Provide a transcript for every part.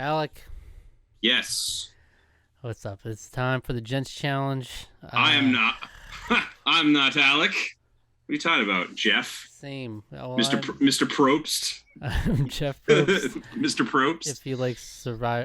Alec, Yes. what's up? It's time for the Gents Challenge. I am not. I'm not Alec. What are you talking about, Jeff? Same. Well, Mr. Probst. I'm Jeff Probst. Mr. Probst. If you like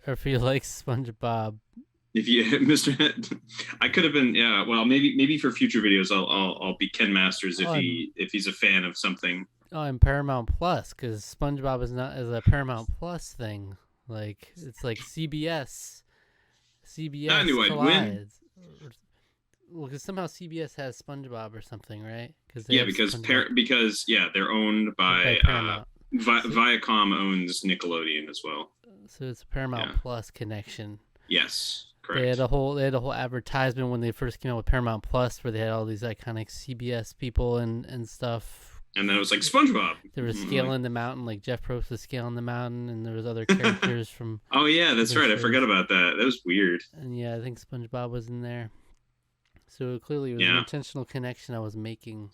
if you like SpongeBob. If you, Mr. I could have been. Yeah. Well, maybe for future videos, I'll be Ken Masters if he's a fan of something. Oh, and Paramount Plus, because SpongeBob is a Paramount Plus thing. Like it's like CBS. I knew I'd win. Well, because somehow CBS has SpongeBob or something, right? Because they're owned by Paramount. Viacom owns Nickelodeon as well. So it's a Paramount Plus connection. Yes, correct. They had a whole advertisement when they first came out with Paramount Plus, where they had all these iconic CBS people and stuff. And then it was like SpongeBob. They were scaling the mountain, like Jeff Probst was scaling the mountain, and there was other characters from. Oh yeah, that's right. I forgot about that. That was weird. And yeah, I think SpongeBob was in there. So clearly, it was an intentional connection I was making.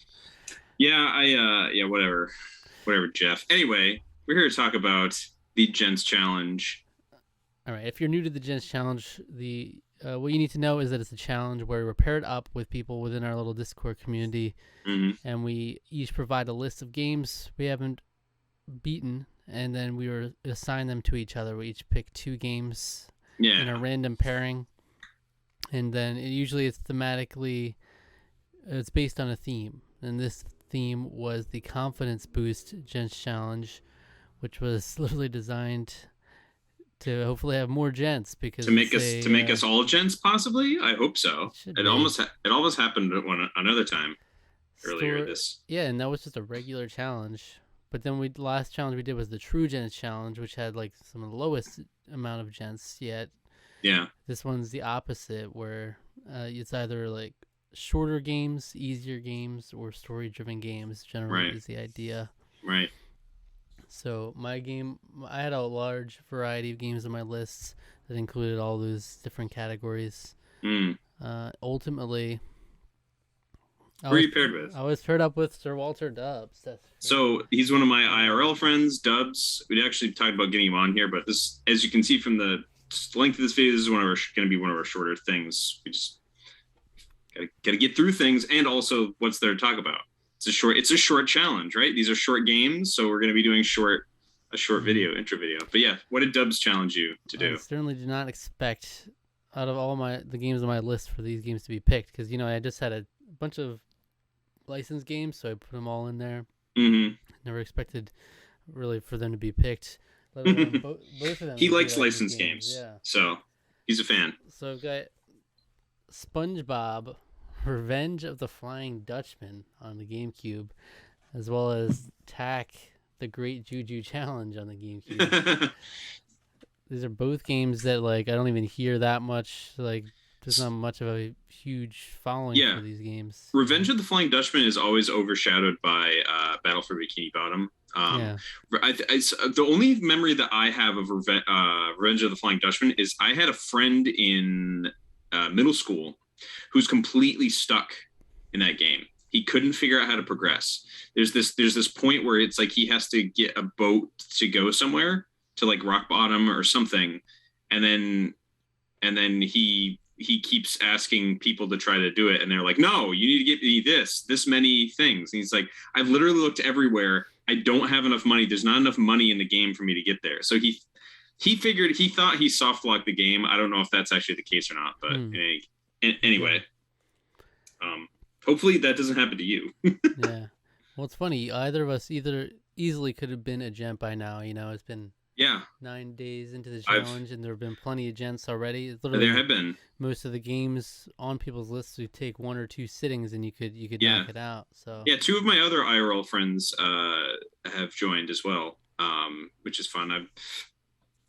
Yeah, whatever, Jeff. Anyway, we're here to talk about the Gents Challenge. All right. If you're new to the Gents Challenge, what you need to know is that it's a challenge where we're paired up with people within our little Discord community, and we each provide a list of games we haven't beaten, and then we assign them to each other. We each pick 2 games in a random pairing, and then it's thematically, it's based on a theme, and this theme was the Confidence Boost Gents Challenge, which was literally designed to hopefully have more gents, because to make us all gents, possibly. I hope so. It almost happened another time earlier this. Yeah, and that was just a regular challenge. But then the last challenge we did was the True Gents Challenge, which had like some of the lowest amount of gents yet. Yeah. This one's the opposite, where it's either like shorter games, easier games, or story-driven games. Generally, is the idea. Right. So I had a large variety of games on my lists that included all those different categories. Ultimately, who are you paired with? I was paired up with Sir Walter Dubs. So he's one of my IRL friends, Dubs. We actually talked about getting him on here, but this, as you can see from the length of this video, this is going to be one of our shorter things. We just got to get through things, and also what's there to talk about. It's a short challenge, right? These are short games, so we're going to be doing a short intro video. But yeah, what did Dubs challenge you to do? I certainly did not expect out of all the games on my list for these games to be picked, because I just had a bunch of licensed games, so I put them all in there. Never expected really for them to be picked. Both of them. He likes licensed games, so he's a fan. So I've got SpongeBob Revenge of the Flying Dutchman on the GameCube, as well as Tak, the Great Juju Challenge on the GameCube. These are both games that I don't even hear that much. There's not much of a huge following for these games. Revenge of the Flying Dutchman is always overshadowed by Battle for Bikini Bottom. The only memory that I have of Revenge of the Flying Dutchman is I had a friend in middle school who's completely stuck in that game. He couldn't figure out how to progress. There's this point where it's like he has to get a boat to go somewhere, to like rock bottom or something, and then he keeps asking people to try to do it, and they're like, no, you need to get me this many things. And he's like, I've literally looked everywhere. I don't have enough money. There's not enough money in the game for me to get there. So he thought he soft locked the game. I don't know if that's actually the case or not, but anyway, hopefully that doesn't happen to you. Yeah. Well, it's funny. Either of us easily could have been a gent by now. It's been 9 days into the challenge, and there have been plenty of gents already. There have been. Most of the games on people's lists would take 1 or 2 sittings, and you could knock it out. So 2 of my other IRL friends have joined as well, which is fun. I'm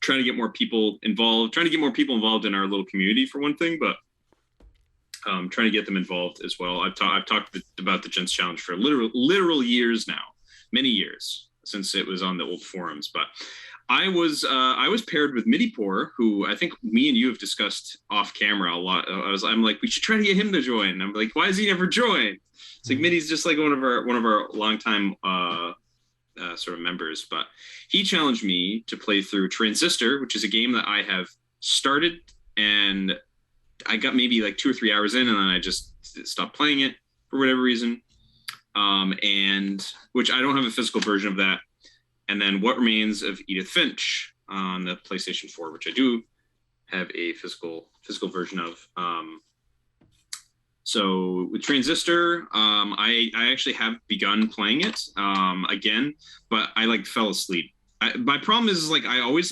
trying to get more people involved. In our little community for one thing, but trying to get them involved as well. I've talked about the Gents Challenge for literal years now, many years since it was on the old forums. But I was paired with Midipor, who I think me and you have discussed off camera a lot. I'm like, we should try to get him to join. And I'm like, why has he never joined? It's like Midi's just like one of our longtime sort of members, but he challenged me to play through Transistor, which is a game that I have started, and I got maybe like 2 or 3 hours in, and then I just stopped playing it for whatever reason. And which I don't have a physical version of that. And then What Remains of Edith Finch on the PlayStation 4, which I do have a physical version of. So with Transistor, I actually have begun playing it again, but I like fell asleep. My problem is like I always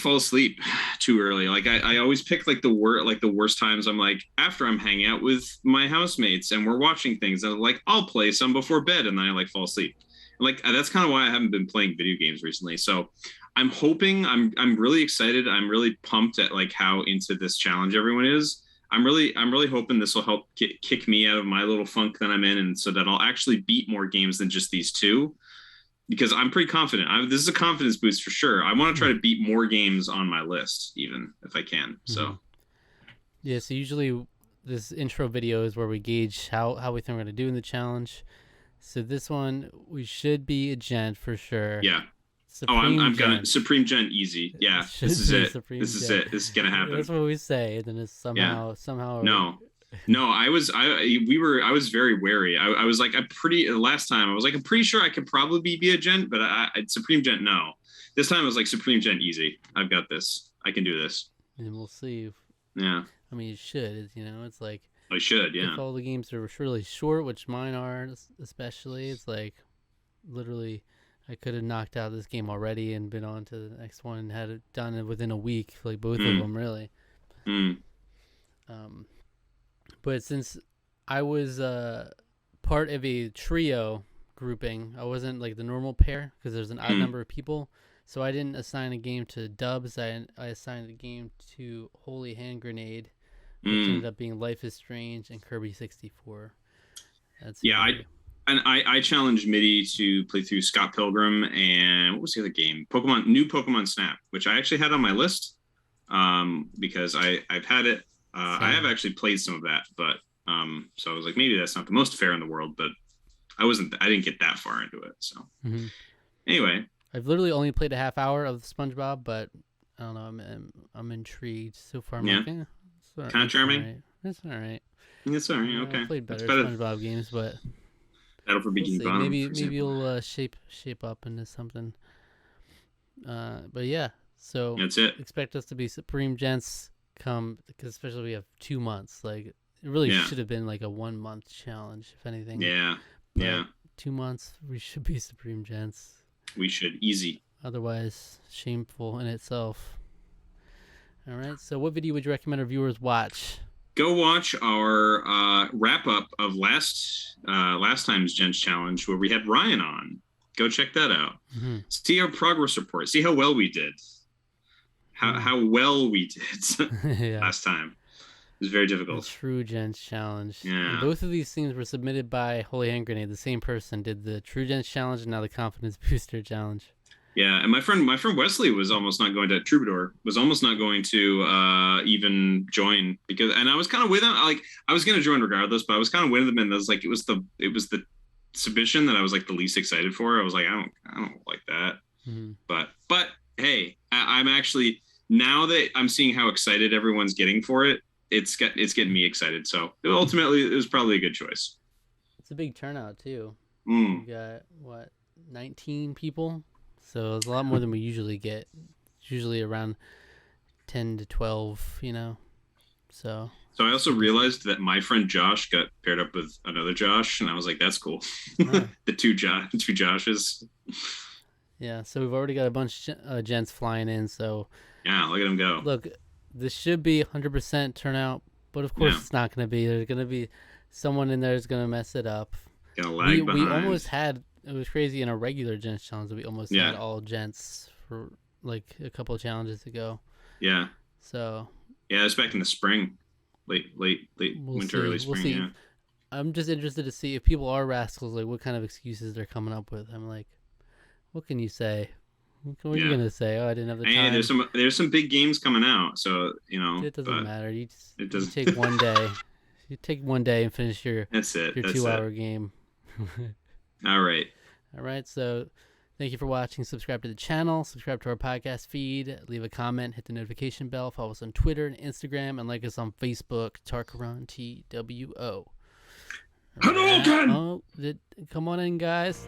fall asleep too early. Like I always pick like the worst times. I'm like, after I'm hanging out with my housemates and we're watching things, and I'm like, I'll play some before bed, and then I like fall asleep. Like that's kind of why I haven't been playing video games recently. So I'm hoping, I'm really excited. I'm really pumped at like how into this challenge everyone is. I'm really hoping this will help kick me out of my little funk that I'm in, and so that I'll actually beat more games than just these two. Because I'm pretty confident. This is a confidence boost for sure. I want to try to beat more games on my list, even if I can. So, yeah. So usually, this intro video is where we gauge how we think we're gonna do in the challenge. So this one, we should be a gent for sure. Yeah. I'm gonna Supreme Gent easy. Yeah. This is it. This is it. This is gonna happen. That's what we say, and then it's somehow. No, I was very wary. I was like, last time I was like, I'm pretty sure I could probably be a gent, but I Supreme Gent, no. This time I was like, Supreme Gent easy. I've got this. I can do this. And we'll see. Yeah. I mean, you should. It's like. I should, yeah. If all the games are really short, which mine are especially, it's like, literally, I could have knocked out this game already and been on to the next one and had it done within a week, like both of them, really. But since I was part of a trio grouping, I wasn't like the normal pair because there's an odd number of people. So I didn't assign a game to Dubs. I assigned a game to Holy Hand Grenade, which ended up being Life is Strange and Kirby 64. I challenged Mitty to play through Scott Pilgrim and what was the other game? New Pokemon Snap, which I actually had on my list because I've had it. I have actually played some of that, but so I was like, maybe that's not the most fair in the world, but I didn't get that far into it. So anyway, I've literally only played a half hour of SpongeBob, but I don't know. I'm intrigued so far. Kind of charming. It's all right. It's all right. Okay. I played better SpongeBob games, but Battle for Bikini Bottom. Maybe you'll shape up into something. But yeah, so that's it. Expect us to be Supreme Gents because especially we have 2 months. Like it really should have been like a 1 month challenge, if anything. Yeah. But yeah. 2 months, we should be Supreme Gents. We should. Easy. Otherwise, shameful in itself. All right. So, what video would you recommend our viewers watch? Go watch our wrap up of last time's Gents Challenge where we had Ryan on. Go check that out. See our progress report. See how well we did. How well we did last time. It was very difficult. The True Gents Challenge. Yeah. And both of these things were submitted by Holy Hand Grenade. The same person did the True Gents Challenge and now the Confidence Booster Challenge. Yeah, and my friend Wesley was almost not going to Troubadour. Was almost not going to even join and I was kind of with him. Like I was going to join regardless, but I was kind of with him, and it was like it was the submission that I was like the least excited for. I was like, I don't like that. But hey, I'm actually, now that I'm seeing how excited everyone's getting for it, it's getting me excited. So ultimately, it was probably a good choice. It's a big turnout too. You got 19 people. So it's a lot more than we usually get. It's usually around 10 to 12, So I also realized that my friend Josh got paired up with another Josh, and I was like, that's cool. The two Joshes. Yeah, so we've already got a bunch of gents flying in, so... Yeah, look at them go. Look, this should be 100% turnout, but of course it's not going to be. There's going to be someone in there who's going to mess it up. Gonna lag behind. We almost had... It was crazy in a regular gents challenge. We almost had all gents for like a couple of challenges ago. Yeah. So. Yeah, it's back in the spring, late winter, early spring. Yeah. I'm just interested to see if people are rascals. Like, what kind of excuses they're coming up with. I'm like, what can you say? What are you gonna say? Oh, I didn't have the time. Hey, there's some big games coming out, so It doesn't matter. You take one day. You take one day and finish your 2 hour game. All right. All right, so thank you for watching. Subscribe to the channel, subscribe to our podcast feed, leave a comment, hit the notification bell, follow us on Twitter and Instagram, and like us on Facebook, Tarqaron TWO. Hadouken! Oh, come on in, guys.